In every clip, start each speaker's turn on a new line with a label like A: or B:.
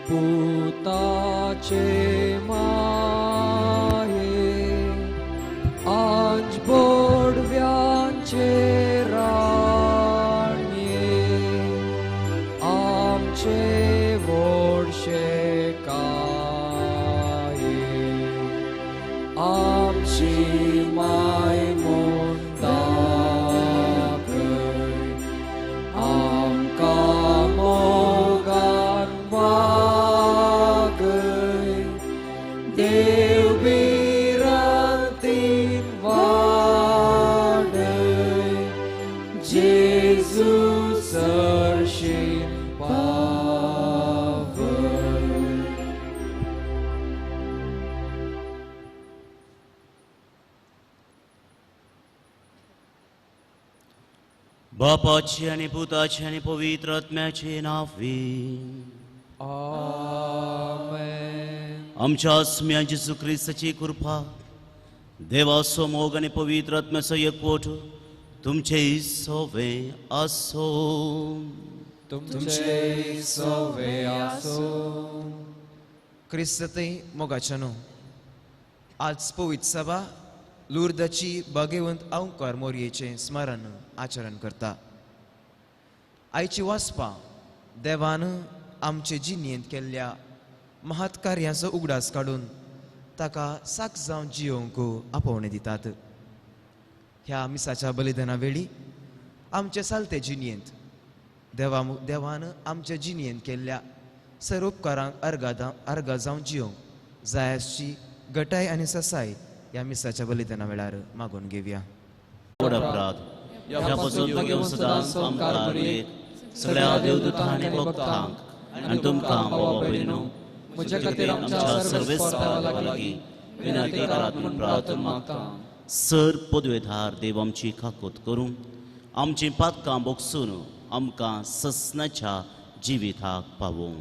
A: पुताचे माये आज बोडव्यांचे राण्ये आमचे वोडशे काये आमची माय
B: बापाचे आणि पुताचे आणि पवित्र आत्म्याचे नावे
A: आमेन.
B: आमच्या आत्म्या जेसू ख्रिस्ताची कृपा देवाचो मोग आणि पवित्र आत्म्याचो एकवट तुमचे सोवे आसो.
A: तुमचे सोवे आसो.
C: क्रिस्तते मोगाच्यानो आज पवित्र सभा लुर्दाची भाग्यवंत ओंकार मोरयेचे स्मरण आचरण करता. आयची वाचपा देवान आमचे जिणेंत केल्ल्या महत् कार्याचो उगडास काडून ताका साक जावन जियोंक आपोवणे दितात. ह्या मिसाच्या बलिदाना वेळी आमचे सालते जिणेंत देवान आमच्या जिणेंत केल्ल्या सर्व उपकारांक अर्घा जावन जियोंक जाय आसची घटाय आनी ससाय या मिसाच्या बलिदाना वेळार मागून घेवया.
B: अपराध ह्या पासून घेवन सदांच आमकां बरयत सगळ्या देवदूतांक आनी भक्तांक आनी तुमकां बाबा भयणो म्हजे खातीर आमच्या सर्वेस्परां लागीं विनंती करात म्हूण प्रार्थना मागता. सर पदवेधार देव आमची खाकोत करून आमची पातकां बोगसून आमकां ससनाच्या जिविताक पावों.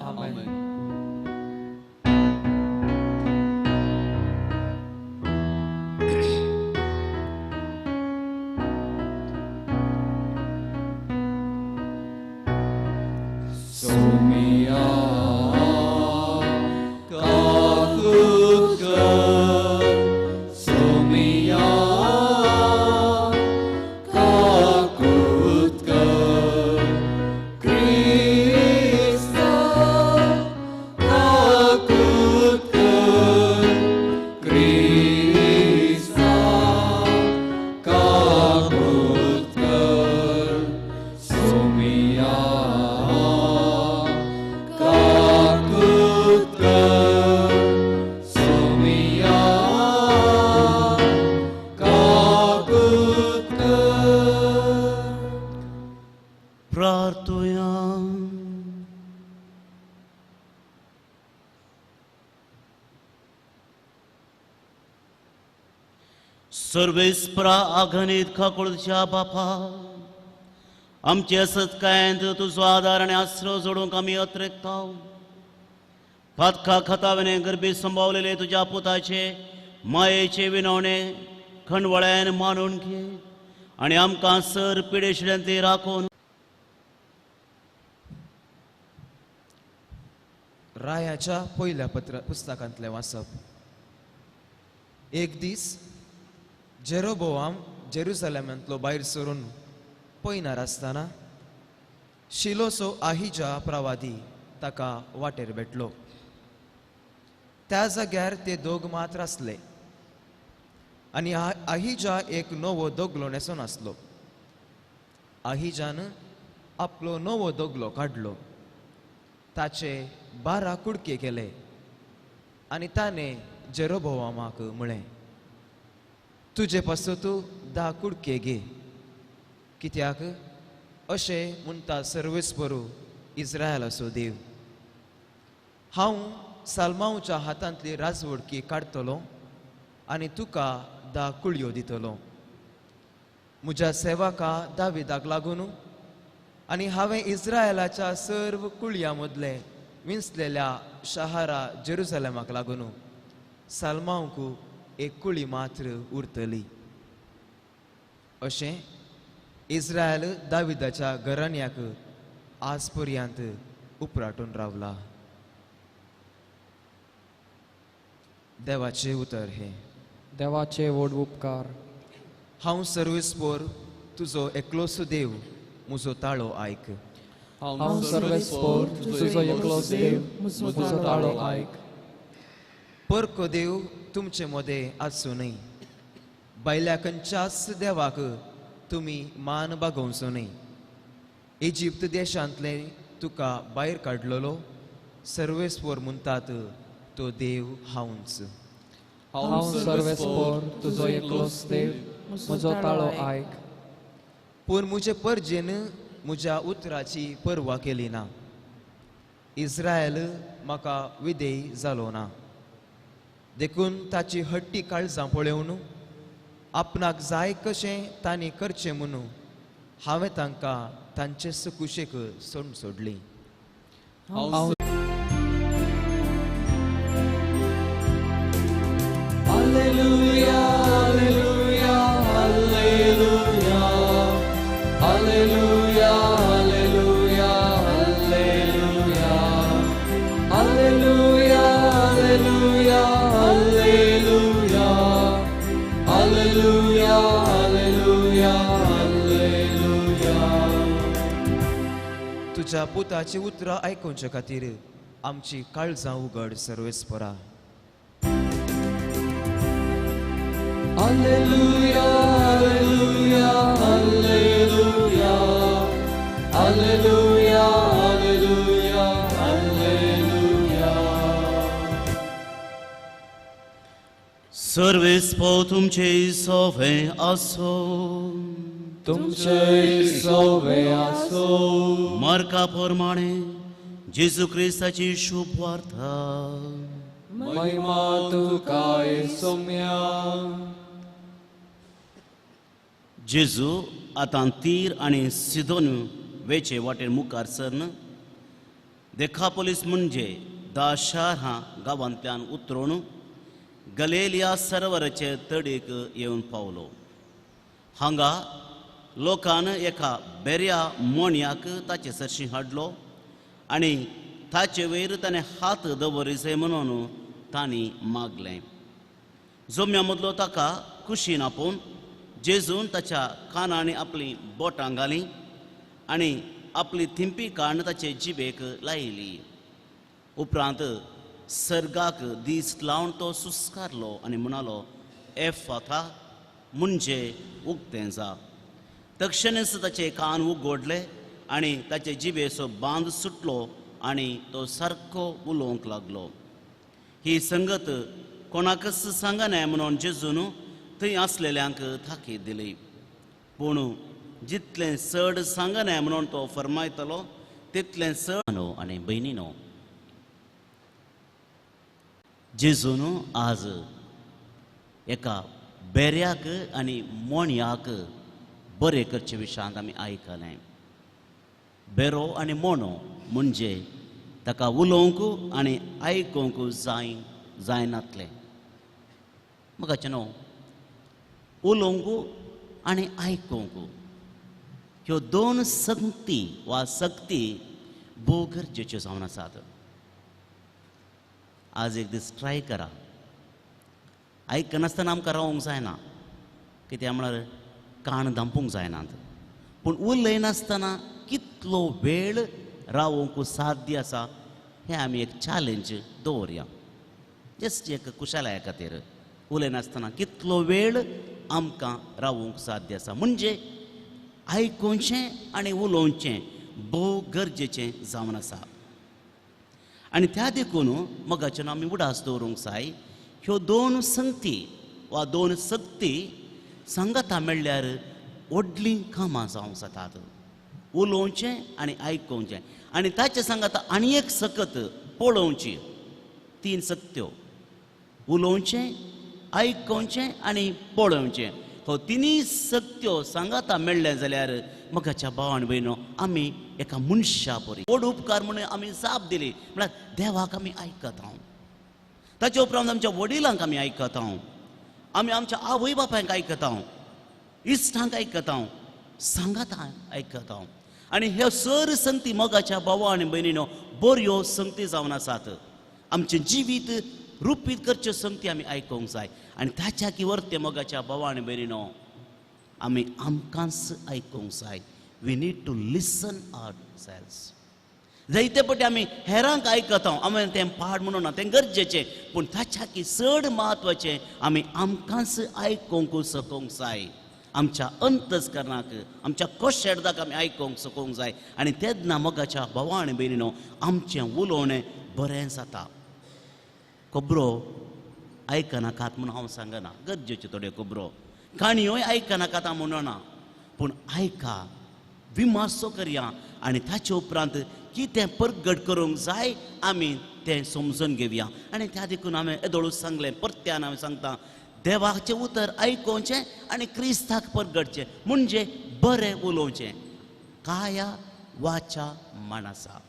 A: आमेन.
B: सर्वेस्परा आघणीत खाकोळच्या बापा आमचे असत कायंत तुजो आदार आनी आसरो जोडूंक आमी अत्रेकता. पातका खतावेने गरबी संभावलेले तुज्या पुताचे मायेचे विनवणे खणवळ्यान मानून घे आनी आमकां सर पिडेशिड्यांती राखून.
C: रायाच्या पयल्या पुस्तकांतले वाचप. एक दीस जेरोबोआम जेरुसलेमांतलो भायर सरून पयणार आसतना शिलोचो आहिजा प्रवादी ताका वाटेर भेटलो. त्या जाग्यार ते दोग मात्र आसले आनी आहिजा एक नवो दोगलो न्हेसोन आसलो. आहिजान आपलो नवो दोगलो काडलो, ताचे 12 कुडके केले आनी ताणें जेरोबोआमाक म्हळें, तुजे पासत 10 कुडके घे, कित्याक अशें म्हणटा सर्वेस्परू इस्रायलाचो देव, हांव सालमांवच्या हातांतली राजवडकी काडटलो आनी तुका 10 कुळयो दितलो. म्हज्या सेवका दाविदाक लागून आनी हांवें इस्रायलाच्या सर्व कुळयां मदले विंचलेल्या शाहारा जेरुसलेमाक लागून सालमांवक एक कुळी मात्र उरतली. अशें इस्रायल दाविदाच्या घराण्याक आज पर्यंत उपराटून रावला. देवाचे उतर हे.
A: देवाचे व्हड उपकार.
C: हांव सर्वेस्पोर तुजो एकलोसो देव, म्हजो ताळो आयक.
A: हांव सर्वेस्पोर तुजो एकलोच देव, म्हजो ताळो आयक.
C: परको देव तुमचे मोदे आसूं बायल्या खंयच्याच देवाक तुमी मान बागोवचो न्हय. इजिप्त देशांतले तुका भायर काडलेलो सर्वेस्पोर म्हणटात तो देव हांवच.
A: हांव सर्वेस्पोर तुजो एकलोच देव, म्हजो ताळो आयक.
C: पूण म्हजे परजेन म्हज्या उतराची परवा केली ना. इस्रायल म्हाका विधेय जालो ना. देखून ताची हट्टी काळजां पळोवन आपणाक जाय कशें तांणी करचें म्हणून हांवें तांकां तांचे सुकुशेक सोडली.
A: हांव hallelujah hallelujah hallelujah hallelujah hallelujah hallelujah hallelujah hallelujah hallelujah hallelujah hallelujah hallelujah.
C: तुज्या पुताची उतरां आयकुचे खातीर आमची काळजां उगड सर्वेस्परा.
A: Alleluia, alleluia, alleluia, alleluia, alleluia, alleluia.
B: सर्वेस्पो तुमचे सोवे आसो.
A: तुमचे सोवे आसो.
B: मार्का प्रमाणे जेजू क्रिस्ताची शुभ वार्ता.
A: महिमा तुका येसुम्या.
B: जेजू आतां तीर आनी सिदोन वेचे वाटेन मुखार सरन देखापोलीस म्हणजे 10 शारां गांवांतल्यान उतरून गलेलिया सरोवराचे तडीक येवन पावलो. हांगा लोकान एका बेऱ्या मोणयाक ताचे सरशी हाडलो आनी ताचे वयर ताणें हात दवरिसे म्हणून तांणी मागलें. जोम्या मदलो ताका कुशीन आपोवन जेजून ताच्या कानांनी आपली बोटां घालीं आनी आपली थिंपी काडून ताचे जिबेक लायली. उपरांत सर्गाक दीस लावन तो सुस्कारलो आनी म्हणालो, एफाथा म्हणजे उक्तें जा. तक्षणच ताचे कान उगडले आनी ताचे जिबेचो बांद सुटलो आनी तो सारको उलोवंक लागलो. ही संगत कोणाकच सांगना म्हणून जेजून थंय आसलेल्यांक थाकीद दिली. पूण जितलें चड सांगना म्हणून तो फरमायतलो तितलें चड. आनी भयणीनो, जेजून आज एका बेऱ्याक आनी मोणयाक बरें करचे विशयांत आमी आयकलें. बेरो आनी मोणो म्हणजे ताका उलोवंक आनी आयकूंक जायनातलें. म्हाका न्हू उलोवंक आनी आयकूंक ह्यो 2 संगती वा सक्ती भोव गरजेच्यो जावन आसात. आज एक दीस ट्राय करा. आयकनासतना आमकां रावंक जायना, कित्याक म्हळ्यार कान धांपूंक जायनात. पूण उलयनासतना कितलो वेळ रावूंक साध्य आसा हें आमी एक चॅलेंज दवरया. जस्ट एक कुशलाये खातीर उलयनासतना कितलो वेळ आमकां रावूंक साध्य आसा. म्हणजे आयकुचें आनी उलोवचें भोव गरजेचें जावन आसा. आनी त्या देखून मोगाच्यान आमी उडास दवरूंक जाय. ह्यो 2 संगती वा 2 सक्ती सांगाता मेळ्ळ्यार व्हडलीं कामां जावंक जातात. उलोवचें आनी आयकुचें आनी ताचे सांगाता आनी एक सकत पळोवची. 3 सक्त्यो उलोवचें, आयकुचें आनी पळोवचें. हो 3 सक्त्यो सांगाता मेळ्ळे जाल्यार मोगाच्या भावान भयणो आमी एका मनशा परी व्हड उपकार म्हणून आमी जाप दिली. म्हळ्यार देवाक आमी आयकता, ताचे उपरांत आमच्या वडिलांक आमी आयकता, आमी आमच्या आवय बापायक आयकता, इश्टांक आयकता, सांगाता आयकता. आनी ह्यो सर संगती मोगाच्या भावा आनी भयणीनो बऱ्यो संगती जावन आसात. आमचे जिवीत रुपीत करच्यो संगती आमी आयकोंक जाय आनी ताच्या की वर्ते मोगाच्या भावा आनी भयणीनो आमी आमकांच आयकोंक जाय. We need to listen ourselves. जायते पटी आमी हेरांक आयकता आमी तें पाड म्हणून ना, तें गरजेचें, पूण ताच्या की चड म्हत्वाचें आमी आमकांच आयकोंक सकोंक जाय. आमच्या अंतस्करणाक आमच्या कोशेडदाक आमी आयकोंक सकोंक जाय आनी तेन्ना मोगाच्या भावा आनी भयणीनो आमचें उलोवणें बरें जाता. खबरो आयकनाकात म्हणून हांव सांगना, गरजेच्यो थोड्यो खबरो, काणयोय आयकनाकात हांव म्हणना, पूण आयका, विमासो करया आनी ताचे उपरांत कितें परगट करूंक जाय आमी तें समजून घेवया. आनी त्या देखून हांवें येदोळूच सांगलें, परत्यान हांवें सांगता, देवाचें उतर आयकोवचें आनी क्रिस्ताक परगटचें म्हणजे बरें उलोवचें. काया वाचा मनसा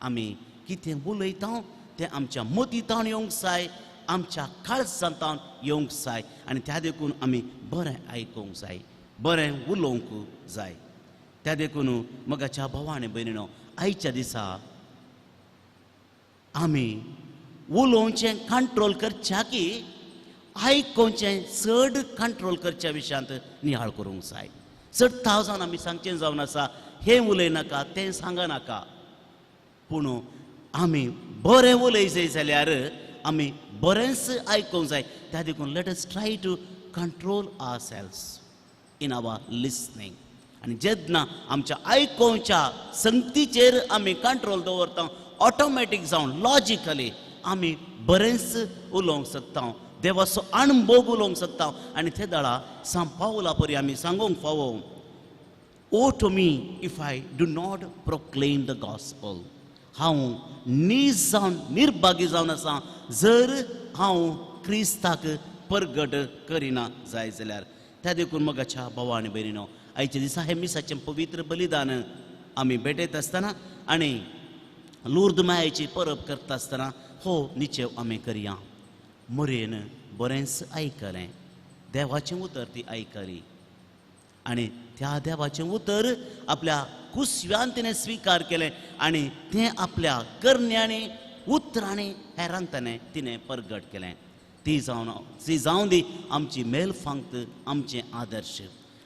B: आमी कितें उलयता तें आमच्या मतींतान येवंक जाय, आमच्या काळजांतान येवंक जाय आनी त्या देखून आमी बरें आयकोवंक जाय, बरें उलोवंक जाय. त्या देखून मोगाच्या भावा आनी भयणीनो आयच्या दिसा आमी उलोवचें कंट्रोल करच्या की आयकोवचें चड कंट्रोल करच्या विशयांत नियाळ करूंक जाय. चड तावजान आमी सांगचें जावन आसा, हें उलयनाका तें सांगनाका, पूण आमी बरें उलय जाय जाल्यार आमी बरेंच आयकोवंक जाय. त्या देखून let us try to control ourselves in our listening. आनी जेन्ना आमच्या आयकोवच्या संगतीचेर आमी कंट्रोल दवरता, ऑटोमॅटीक जावन लॉजिकली आमी बरेंच उलोवंक शकता, देवाचो अणभव उलोवंक शकता. आनी ते दाळा सांत पावला परी आमी सांगूंक फावो, woe to me if I do not proclaim the gospel. हांव नीज जावन निर्भागी जावन आसा जर हांव क्रिस्ताक परगट करिना जाय जाल्यार. त्या देखून मोगाच्या भावा आनी भयणीनो आयच्या दिसा हे मिसाचें पवित्र बलिदान आमी भेटयत आसतना आनी लूर्द मायेची परब करता आसतना हो निचेव आमी करया. मोरेन बरेंच आयकलें, देवाचें उतर ती आयकली आनी त्या देवाचें उतर आपल्या कुसव्यान तिणें स्विकार केलें आनी तें आपल्या करण्यांनी उतरांनी हेरांक तिणें परगट केलें. ती जावन दी आमची मेलफांक्त, आमचें आदर्श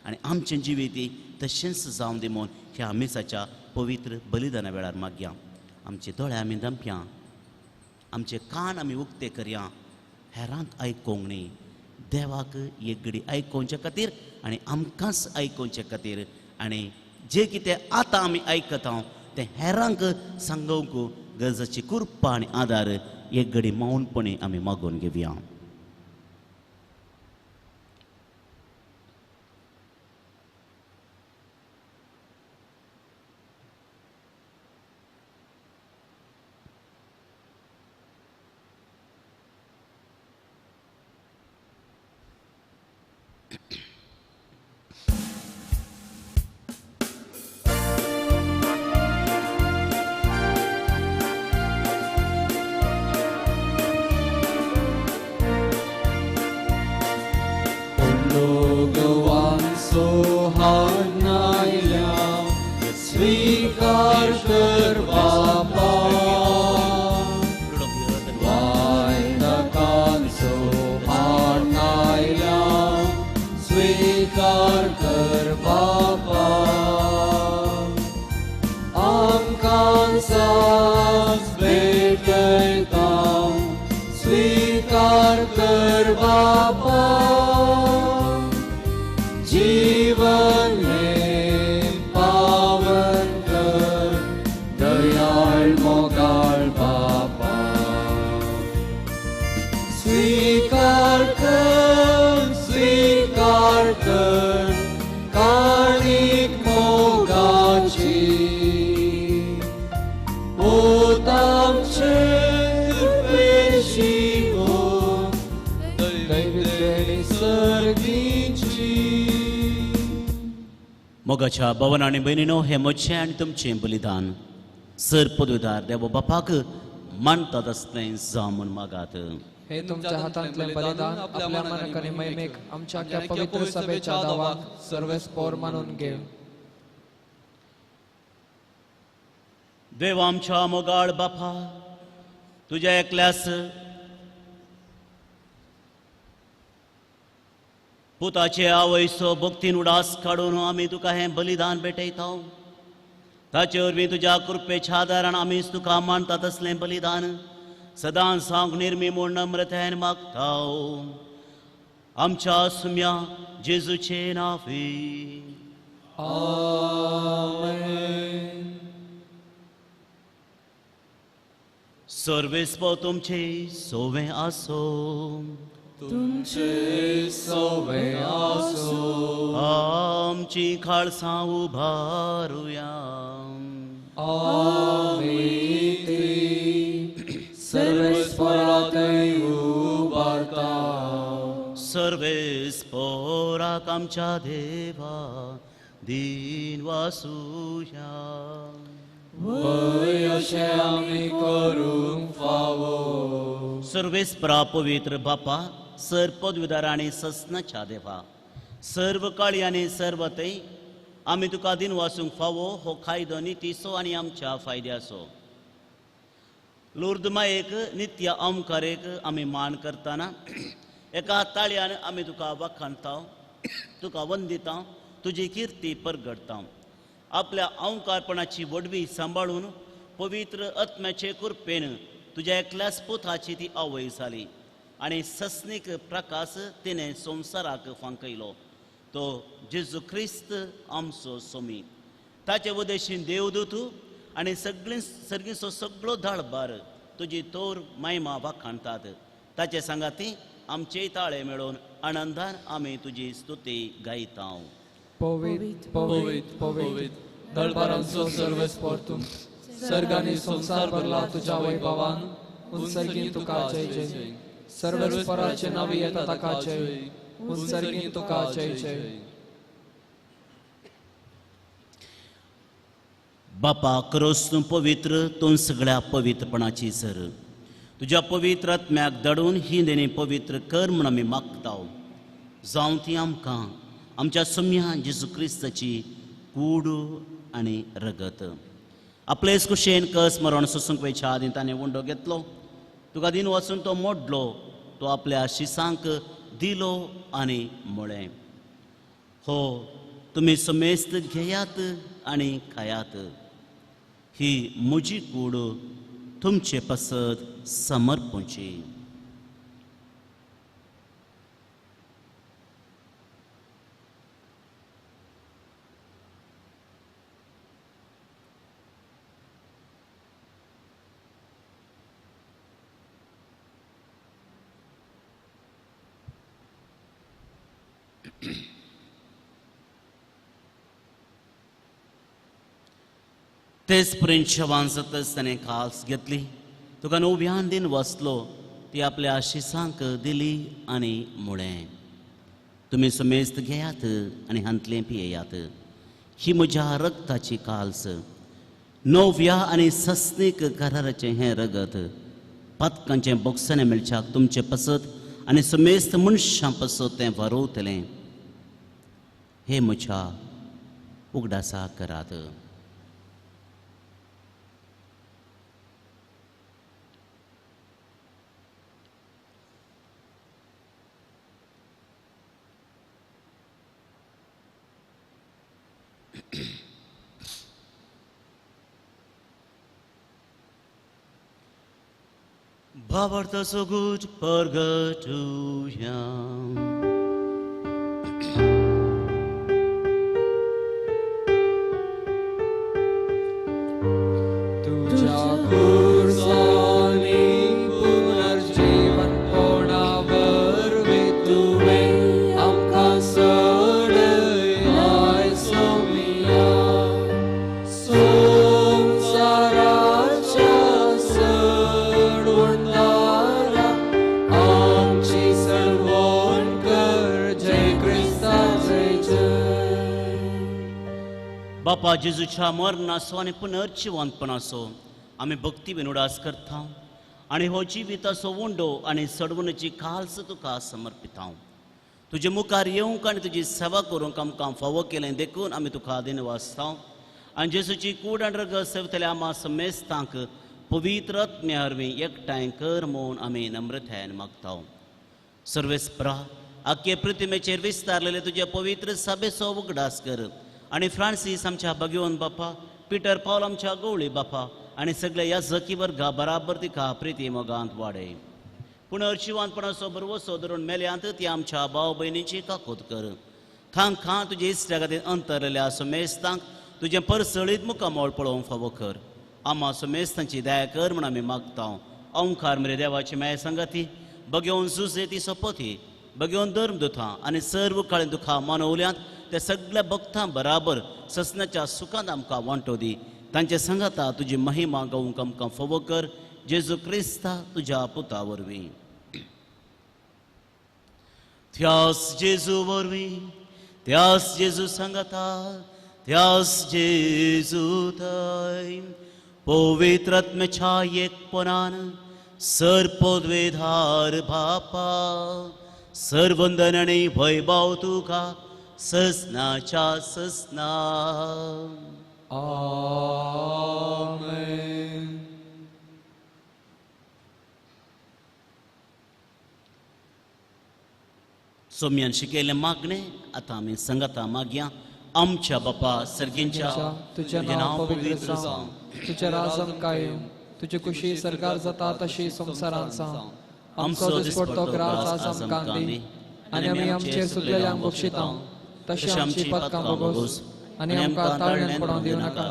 B: आनी आमचें जिवीत तशेंच जावन दी म्हूण ह्या मिसाच्या पवित्र बलिदाना वेळार मागया. आमचे दोळे आमी धांपया, आमचे कान आमी उक्ते करया, हेरांक आयकोंक न्ही, देवाक एक घडी आयकोवचे खातीर आनी आमकांच आयकोवचे खातीर. आनी जें कितें आतां आमी आयकता तें हेरांक सांगूंक गरजेची कृपा आनी आदार एक घडी मौनपणी आमी मागून घेवया.
A: स्वीकार कर बापा, वायनकांचो हाड आयला, स्वीकार कर बापा, आमकां सास भेटयता, स्वीकार कर बापा, जीवन काणीक मोगाची पोतामचे पेशिवो दैवतेनी सर्गीची.
B: मोगाच्या भावांनो आनी भयणीनो हें म्हजें आनी तुमचें बलिदान सर पदवीदार देव बापाक मानतात आसलें जावं म्हूण मागात.
A: हे तुमच्या हातांतलें बलिदान आपल्या मनाक आनी महिमेक आमच्या त्या पवित्र सभेच्या दावाक सर्वेस्पोर मानून घे.
B: देव आमच्या मोगाळ बापा, तुझ्या एकल्यास पुताचे आवयसो भक्तीन उडास काढून आम्ही तुका हे बलिदान भेटयता. ताचे वरवीं तुझ्या कृपेच्या आदारान आमीच तुका मानता तसलें बलिदान सदांच सांग निर्मी म्हूण नम्रतायेन मागता. आमच्या सुम्या जेजूचे नांवी.
A: आमेन.
B: सर्वेस्प तुमचे सोवे आसो.
A: तुमचे सोवे आसो.
B: आमची खाळसां उबारुया.
A: आमी ती सर्वेस्परातय उबारता.
B: सर्वेस्पराक आमच्या देवा दिन वासुया.
A: वय अशें आमी करूंक फावो.
B: सर्वेस्परा पवित्र बापा, सर पदवीधर आनी ससनाच्या देवा, सर्व काळी आनी सर्वतय आमी तुका दिन वासूंक फावो हो कायदो नितीसो आनी आमच्या फायद्याचो. लुर्द मायेक नित्य ओंकारेक आमी मान करतना एका ताळयान आमी तुका वखाणता, तुका वंदिता, तुजी किर्ती परगडता. आपल्या ओंकारपणाची वडवी सांबाळून पवित्र आत्म्याचे कृपेन तुझ्या एकल्याच पुताची ती आवय जाली आणि सस्नीक प्रकाश तिने संवसाराक फांकयलो. तो जेजू ख्रिस्त आमचो सोमी. ताचे उदेशीन देवदूत आनी सर्गीचो सगळो धाडबार तुजी तोर महिमा वाखाणतात. ताचे सांगाती आमचे ताळे मेळोवन आनंदान आमी तुजी स्तुती गायता.
A: पवित पवित पवित दळबारांचो सर्वेस्पर तूं. सर्गांनी संसार भरला तुझ्या वैभवान. उत्सर्गीन तुका जय जय. सर्वेस्पराचे नावी येता ताका जय. उत्सर्गीन तुका जय जय.
B: बापा खरोच तूं पवित्र, तूं सगळ्या पवित्रपणाची सर. तुझ्या पवित्र आत्म्याक दडून ही देणी पवित्र कर म्हूण आमी मागता. जावं ती आमकां आमच्या सुम्या जेजू क्रिस्ताची कूड आनी रगत. आपलेच कुशेन कस मरण सोसूंक वेच्या आदीं ताणें उंडो घेतलो. तुका दिन वचून तो मोडलो. तो आपल्या शिसांक दिलो आनी म्हळें, हो तुमी समेस्त घेयात आनी खायात. ही म्हजी कूड तुमचे पसत समर्पूची. तेच प्रिंशवान सतस ताणें खास घेतली. तुका नव्यान दिन वसलो ती आपल्या शिसांक दिली आनी म्हळें, तुमी समेस्त घेयात आनी हांतलें पियेयात. ही म्हज्या रगताची काल्स, नव्या आनी सस्नीक कराराचें हें रगत पदकांचें बोक्साने मेळच्याक तुमचे पसत आनी समेस्त मनशां पसत तें वारोवतलें. हे म्हज्या उगडासा करात. Bavarta so good purgatoria.
A: तुझ्या कुर्सानी पुनर्जीवन कोणावर वितुवे आमकां सडलाय सोमिया. संसाराच्या सडवणदारा आमची सडवण कर. जय क्रिस्ता जय जय.
B: बापा जेजूच्या मरणाचो आनी पुनर्जिवंतपणाचो आमी भक्ती विनोडास करता आनी हो जिविताचो उंडो आनी सडवणेची काल्स तुका समर्पिता. तुजे मुखार येवंक आनी तुजी सेवा करूंक आमकां फावो केलें देखून आमी तुका दिन वाजता आनी जेसूची कूड आनी रगत सेवतले आमा समेस्तांक पवित्र आत्म्या हरवीं एकठांय कर म्हूण आमी नम्रतायेन मागता. सर्वेस्परा आख्खे पृथ्वीचेर विस्तारलेले तुजे पवित्र सभेचो उगडास कर आनी फ्रांसीस आमच्या भगवंत बापा, पिटर पॉल आमच्या गवळी बापा आनी सगळे याजकी वर्गा बराबर तिका प्रिती मोगांत वाडय. पूण अर्शिवांतपणाचो बरवो सोदरून मेल्यांत ती आमच्या भाव भयणीची काकोत कर. थांग तुजे इश्टा खातीर अंतरलेल्या समेस्तांक तुजें परसळीत मुखामोळ पळोवंक फावो कर. आम्हा समेस्तांची दया कर म्हूण आमी मागता. ओंकार मेरे देवाची माय संगती, भगवंत सुसे ती सोपोती, भगवंत धर्मदुतां आनी सर्व काळी दुखां मानवल्यांत त्या सगळ्या भक्तां बराबर ससनाच्या सुखांत आमकां वांटो दी. तांचे संगता तुजी महिमा गावूंक आमकां फावो कर. जेजू क्रिस्ता तुज्या पुता वरवीं. त्यास जेजू वरवीं, त्यास जेजू संगता, त्यास जेजू थंय पवित्र आत्म्याच्या एकपणान सर्पोद्वेधार बापा सर्वंदन आनी वैभव तुका ससनाच्या ससना.
A: आमेन.
B: सोम्यान शिकयले मागणे आतां आमी संगता मागया. आमच्या बापा सर्गींच्या
A: तुझे नाव पवित्र जावं, तुझे राजम कायम, तुझी कुशी सरकार जाता तशी संसारांत जावं. आमचो दिसपडटो ग्रास आज आमकां दी आनी आमी आमचेर सुकलेल्यांक बक्षिता तशी आमची पदकां भोगोस आनी आमकां ताळण्यान पडोवंक दिवं नाका,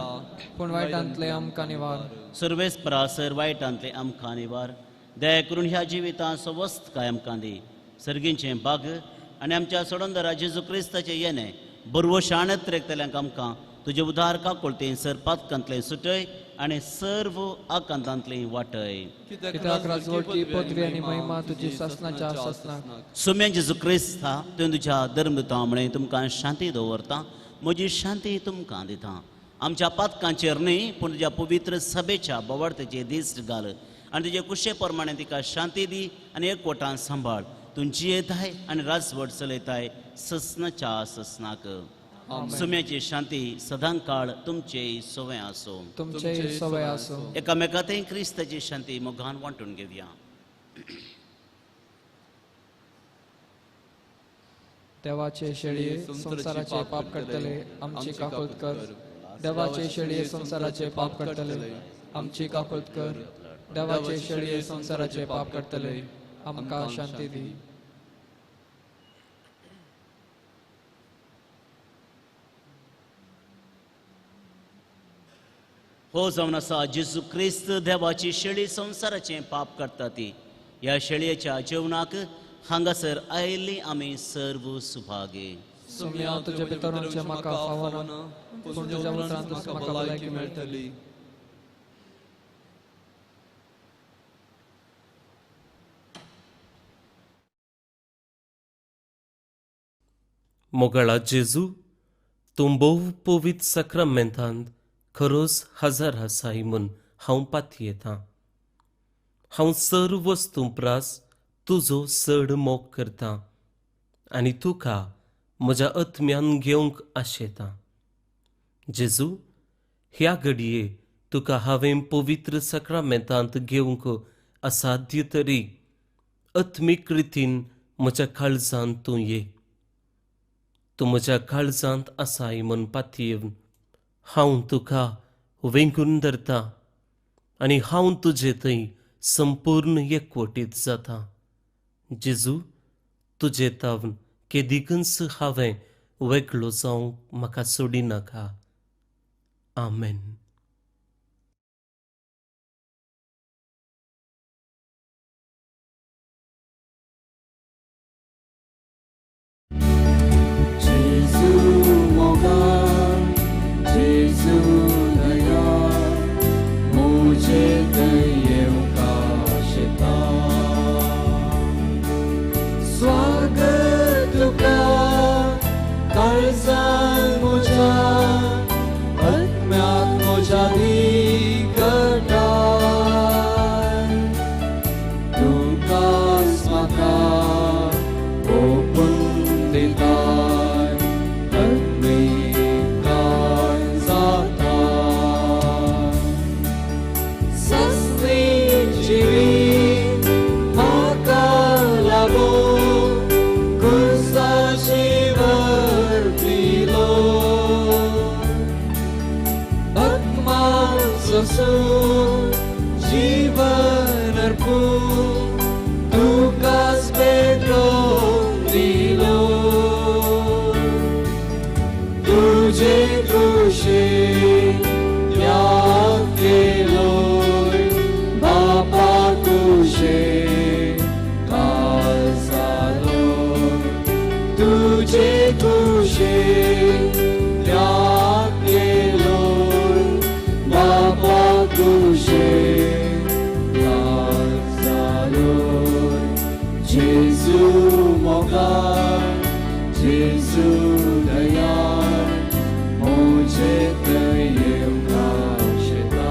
A: पूण वायटांतले आमकां निवार.
B: सर्वेस्परा सर वायटांतले आमकां निवार. दया करून ह्या जिविताचो वस्त काय आमकां दी. सर्गींचे भाग आनी आमच्या सोडोंदरा जेजू क्रिस्ताचे येणे बरवशाणत रेखतल्यांक आमकां तुजे उदार काकुळतें सर पातकांतलें सुटय आनी सर्व आकांतांतलें वाटय.
A: कित्याक राजवटी पदवी आनी महिमा तुजी ससनाच्या ससनाक.
B: सोम्या जेजू क्रिस्ता तुवें तुज्या धर्मदुतां म्हणे तुमकां शांती दवरता, म्हजी शांती तुमकां दिता. आमच्या पातकांचेर न्ही पूण तुज्या पवित्र सभेच्या बोवाळतेचेर दिश्ट घाल आनी तुजे कुशे प्रमाणे तिका शांती दी आनी एकवटान सांबाळ. तुमची येताय आनी राजवट चलयताय ससनाच्या ससनाक. सुम्याची शांती सदांकाळ तुमचे सवय आसो.
A: तुमचे सवय आसो.
B: एकामेकांतय क्रिस्ताची शांती मोगान वांटून घेवया.
A: देवाचे शेळये संसाराचे पाप करतले आमची काकुळत कर. देवाचे शेळये संसाराचे पाप करतले आमची काकुळत कर. देवाचे शेळये संसाराचे पाप करतले आमकां शांती दी.
B: हो जावन आसा जेजू क्रिस्त देवाची शेळी संसाराचे पाप करता ती. ह्या शेळयेच्या जेवणाक हांगासर आयिल्ली आमी सर्व सुभागे.
A: सुम्या तुजे भितरूनचे म्हाका फावना, पूण तुज्या उतरांतूच म्हाका भलायकी मेळटली.
D: मोगळा जेजू, तूं भोव पवित्र सक्रामेंतांत खरोच हजार आसाय म्हूण हांव पाती येतां. हांव सर्व वस्तू प्रास तुजो चड मोग करतां आनी तुका म्हज्या आत्म्यान घेवंक आशेतां. जेजू, ह्या घडये तुका हांवें पवित्र सक्रामेंतांत घेवंक असाध्य तरी आत्मीक रितीन म्हज्या काळजांत तूं ये. तूं म्हज्या काळजांत आसाय म्हूण पातयेवन हांव तुका वेंगून धरतां आनी हांव तुजे थंय संपूर्ण एकवटीत जातां. जेजू, तुजे तावन केदिकच हांवें वेगळो जावंक म्हाका सोडिनाका. आमेन.
A: काळजांत म्हज्या आत्म्याक सोसून जीवन अर्पून तुकाच पेटवून दिलो तुझे कुशीक त्याग केलोय बापा कुशीक काल जालो तुझे कुशीक त्याग केलोय बापा कुशीक काल जालोय जेजू मोगाळ जेजू दयाळ मुझे येवंका शेता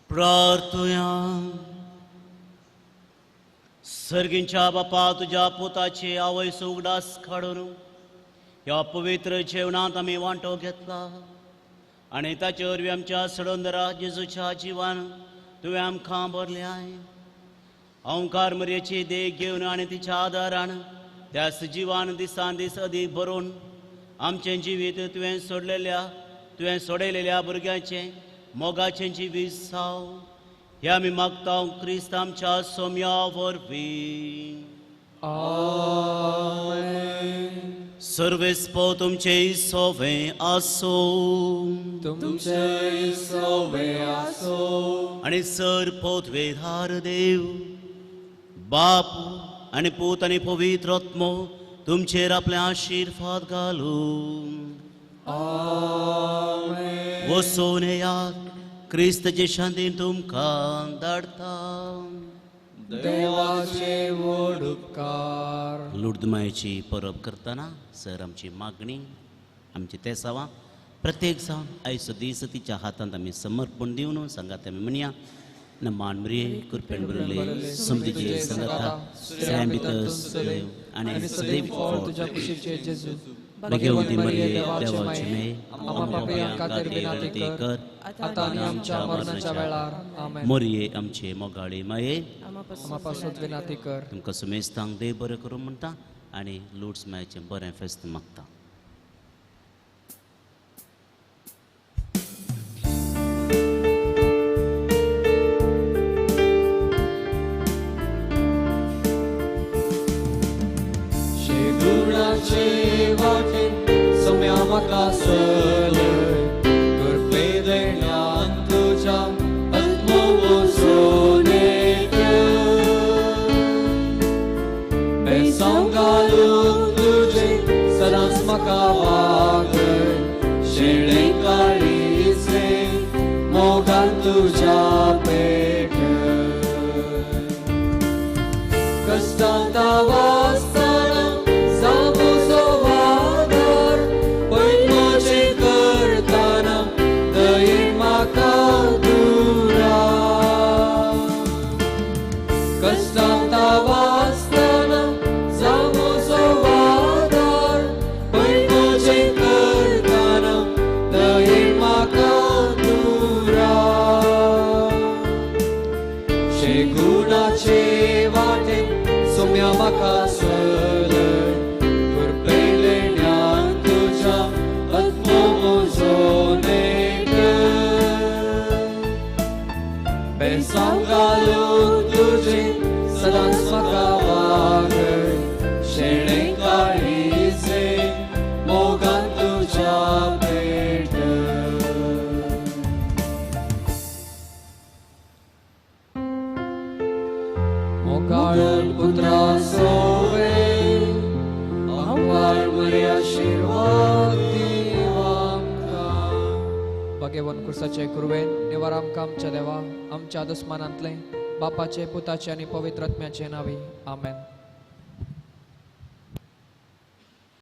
B: प्रार्थुया सर्गींच्या बापा तुझ्या पुताची आवयस उगडास काढून ह्या पवित्र जेवणात आम्ही वांटो घेतला आणि ताचे वरवीं आमच्या सडोंदरा जेजूच्या जिवान तुवें आमकां भरल्याय ओंकार मरयेची देख घेवन आनी तिच्या आदारान त्या सजिवान दिसान दीस अदीक भरून आमचें जिवीत तुवें सोडयलेल्या भुरग्यांचें मोगाचें जिवीत साव हे आमी मागता क्रिस्त आमच्या सोम्या वरवीं सर्वेस्पो तुमचे सोवे आसो
A: तुमचे सोवे आसो
B: आणि सर पोतवेधार देव बाप आणि पूत आणि पवित्र आत्मो तुमचेर आपले आशीर्वाद घालून वसोन येयात क्रिस्तचे शांतीन तुमकां धाडटा
A: देवाचे व्हड उपकार
B: लुडमायेची परब करतना सर आमची मागणी आमची तेसावां प्रत्येक जावन आयचो दीस तिच्या हातांत आमी समर्पण दिवन संगात आमी म्हणया नमान मरिये कुरपेण बरले समधीचे संगता सैम भितर आनी सदैव
A: तुझ्या कुशीचे जेजू
B: भगवती मरिये देवाची मे
A: आम्हा पापयांक खातीर विनंती कर आता आनी आमच्या मरणाच्या वेळार आमेन
B: मोरये आमचे मोगाळी माये
A: आम्हा पासून विनंती कर
B: तुमकां सुमेस्तांक देव बरें करूं म्हणटा आनी लुड्स मायेचें बरें फेस्त मागता
A: शेगुणाचे वाटेन सम्या म्हाका चलय करपे देण्यान तुज्या आत्मो वचून बेसांव घालून तुजे सदांच म्हाका वागय शेळे काळीचे मोगान तुज्या पेटय कश्टांत वासतना जागोचो वादार पैमोचे करतना दयेन म्हाका दुरा कश्टांत वासतना जागोचो वादार पैमोचे करतना दयेन म्हाका दुरा शेगुणाचे वाटेन सोम्या म्हाका चलय करपेले ज्ञान तुज्या आत्मो म्हजो नेटय बेसांव घालून तुजे सदांच म्हाका वागय शेणे काळीचे मोगान तुज्या पेटय मोगाळ पुत्रा सोवे आमकां बरे आशीर्वाद दिव आमकां भगवन कुर्साचे कुरवेन निवार आमकां आमच्या देवा आमच्या दुस्मानांतले बापाचे पुताचे आनी पवित्र आत्म्याचे नांवी आमेन